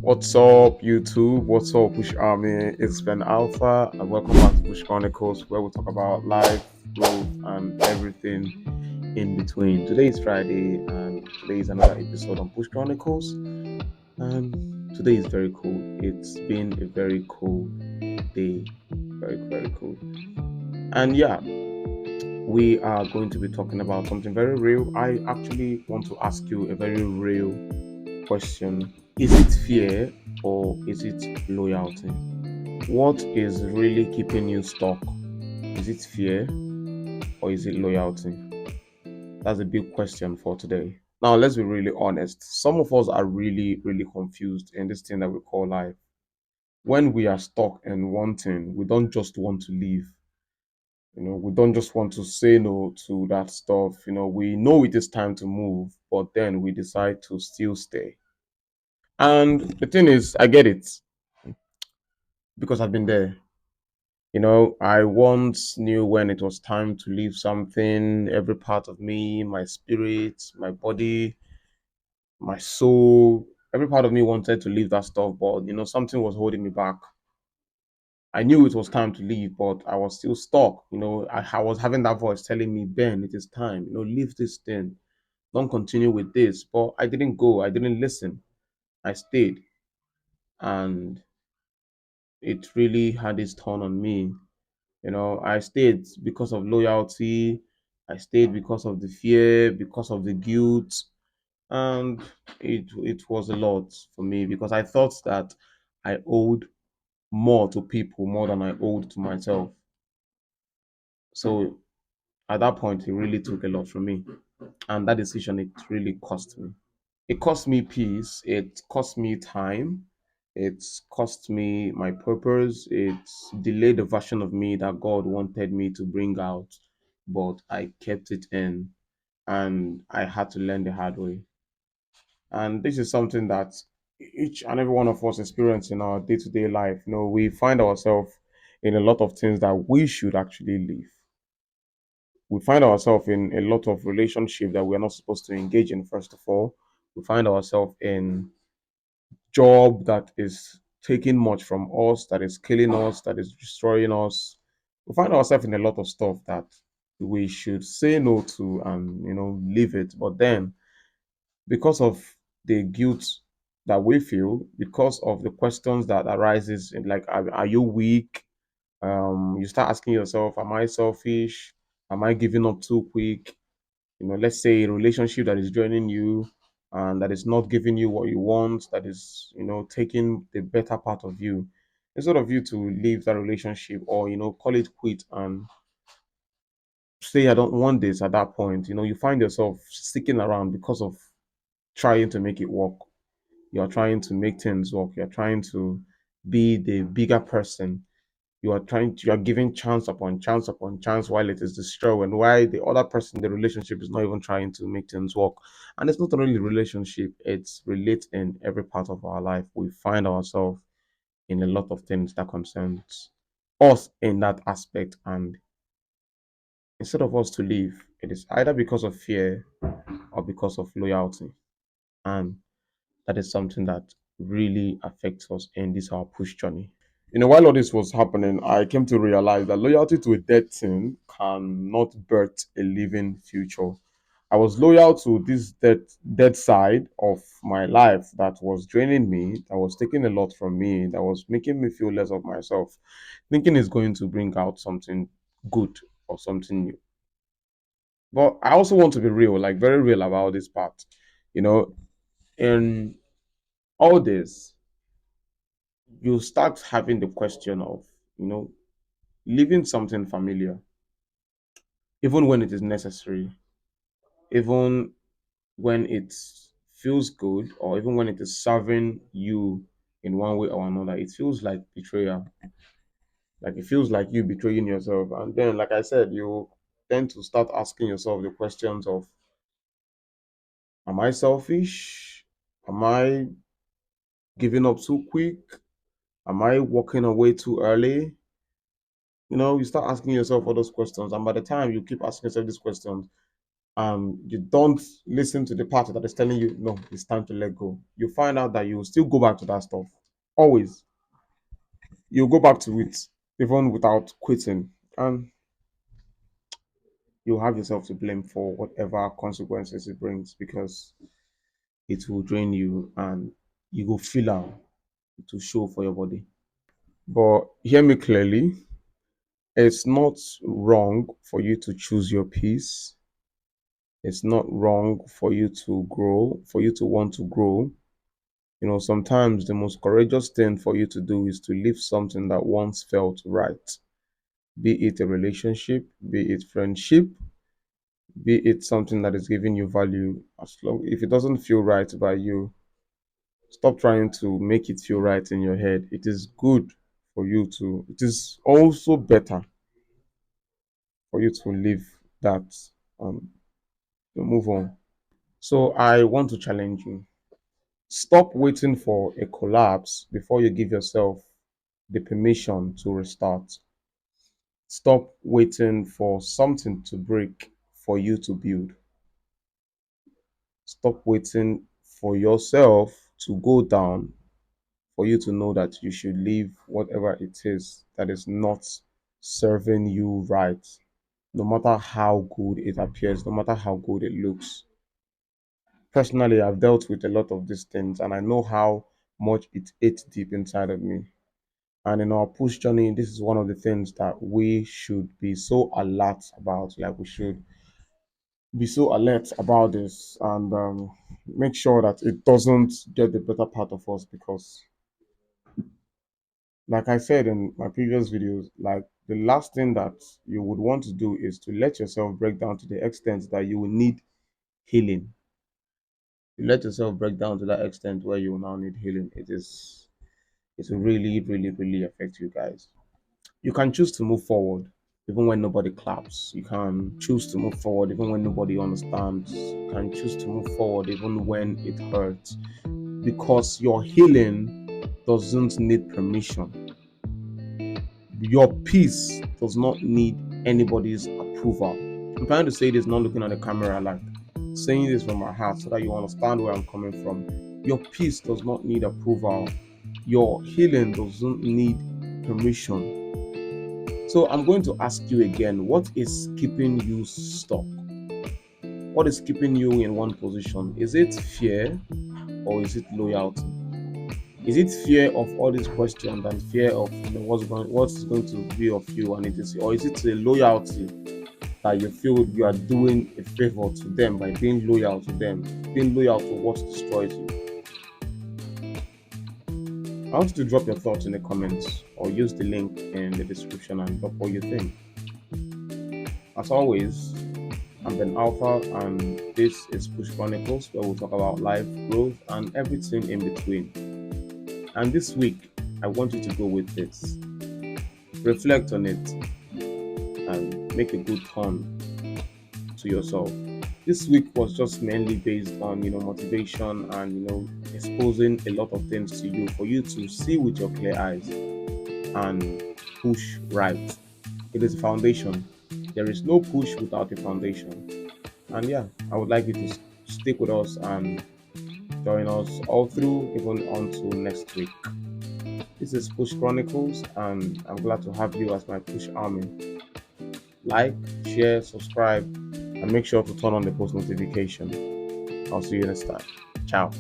What's up, YouTube? What's up, Push Army? It's Ben Alpha, and welcome back to Push Chronicles, where we talk about life, growth, and everything in between. Today is Friday, and today is another episode on Push Chronicles. And today is very cool. It's been a very cool day, very cool. And yeah, we are going to be talking about something very real. I actually want to ask you a very real question. Is it fear or is it loyalty? What is really keeping you stuck? Is it fear or is it loyalty? That's a big question for today. Now, let's be really honest. Some of us are really confused in this thing that we call life. When we are stuck in one thing, we don't just want to leave. We don't just want to say no to that stuff. We know it is time to move, but then we decide to still stay. And the thing is, I get it because I've been there. I once knew when it was time to leave something, every part of me, my spirit, my body, my soul, every part of me wanted to leave that stuff, but something was holding me back. I knew it was time to leave, but I was still stuck. I was having that voice telling me, Ben, it is time, leave this thing, don't continue with this. But I didn't go, I didn't listen, I stayed, and it really had its turn on me. I stayed because of loyalty. I stayed because of the fear, because of the guilt, and it was a lot for me because I thought that I owed more to people more than I owed to myself. So at that point, it really took a lot from me, and that decision it really cost me. It cost me peace. It cost me time. It's cost me my purpose. It's delayed the version of me that God wanted me to bring out, but I kept it in and I had to learn the hard way. And this is something that each and every one of us experience in our day to day life. We find ourselves in a lot of things that we should actually leave. We find ourselves in a lot of relationship that we're not supposed to engage in, first of all. We find ourselves in job that is taking much from us, that is killing us, that is destroying us. We find ourselves in a lot of stuff that we should say no to and leave it. But then because of the guilt that we feel, because of the questions that arises in like are you weak? You start asking yourself, am I selfish? Am I giving up too quick? Let's say a relationship that is joining you and that is not giving you what you want, that is, taking the better part of you. Instead of you to leave that relationship or, call it quit and say, I don't want this at that point, you find yourself sticking around because of trying to make it work. You're trying to make things work. You're trying to be the bigger person. You are giving chance upon chance while it is destroying, why the other person in the relationship is not even trying to make things work. And it's not only relationship, it's relate in every part of our life. We find ourselves in a lot of things that concerns us in that aspect. And instead of us to leave, it is either because of fear or because of loyalty. And that is something that really affects us in this our push journey. While all this was happening, I came to realize that loyalty to a dead thing cannot birth a living future. I was loyal to this dead side of my life that was draining me, that was taking a lot from me, that was making me feel less of myself, thinking it's going to bring out something good or something new. But I also want to be real, like very real about this part. You know, in all this, you start having the question of, you know, leaving something familiar, even when it is necessary, even when it feels good, or even when it is serving you in one way or another, it feels like betrayal. Like it feels like you betraying yourself. And then, like I said, you tend to start asking yourself the questions of, am I selfish? Am I giving up too quick? Am I walking away too early? You start asking yourself all those questions. And by the time you keep asking yourself these questions, you don't listen to the part that is telling you, no, it's time to let go, you find out that you will still go back to that stuff. Always. You'll go back to it, even without quitting. And you'll have yourself to blame for whatever consequences it brings, because it will drain you and you will feel out to show for your body. But hear me clearly, it's not wrong for you to choose your peace. It's not wrong for you to grow, for you to want to grow. Sometimes the most courageous thing for you to do is to leave something that once felt right, be it a relationship, be it friendship, be it something that is giving you value. As long if it doesn't feel right by you, stop trying to make it feel right in your head. It is good for you to, it is also better for you to leave that, um to move on. So I want to challenge you. Stop waiting for a collapse before you give yourself the permission to restart. Stop waiting for something to break for you to build. Stop waiting for yourself to go down for you to know that you should leave whatever it is that is not serving you right, no matter how good it appears, no matter how good it looks. Personally, I've dealt with a lot of these things and I know how much it ate deep inside of me. And in our push journey, this is one of the things that we should be so alert about. Like, we should be so alert about this and make sure that it doesn't get the better part of us, because like I said in my previous videos, like, the last thing that you would want to do is to let yourself break down to the extent that you will need healing. You let yourself break down to that extent where you will now need healing. It will really, really, really affect you guys. You can choose to move forward even when nobody claps. You can choose to move forward even when nobody understands. You can choose to move forward even when it hurts. Because your healing doesn't need permission. Your peace does not need anybody's approval. I'm trying to say this not looking at the camera, like saying this from my heart so that you understand where I'm coming from. Your peace does not need approval. Your healing doesn't need permission. So I'm going to ask you again, what is keeping you stuck? What is keeping you in one position? Is it fear or is it loyalty? Is it fear of all these questions and fear of what's going to be of you, and it is, or is it a loyalty that you feel you are doing a favor to them by being loyal to them, being loyal to what destroys you? I want you to drop your thoughts in the comments or use the link in the description and drop what you think. As always, I'm Ben Alpha, and this is Push Chronicles, where we'll talk about life, growth, and everything in between. And this week, I want you to go with this. Reflect on it and make a good turn to yourself. This week was just mainly based on, motivation and, exposing a lot of things to you for you to see with your clear eyes and push right. It is a foundation. There is no push without a foundation. And yeah, I would like you to stick with us and join us all through, even until next week. This is Push Chronicles, and I'm glad to have you as my push army. Like, share, subscribe, and make sure to turn on the post notification. I'll see you next time. Ciao.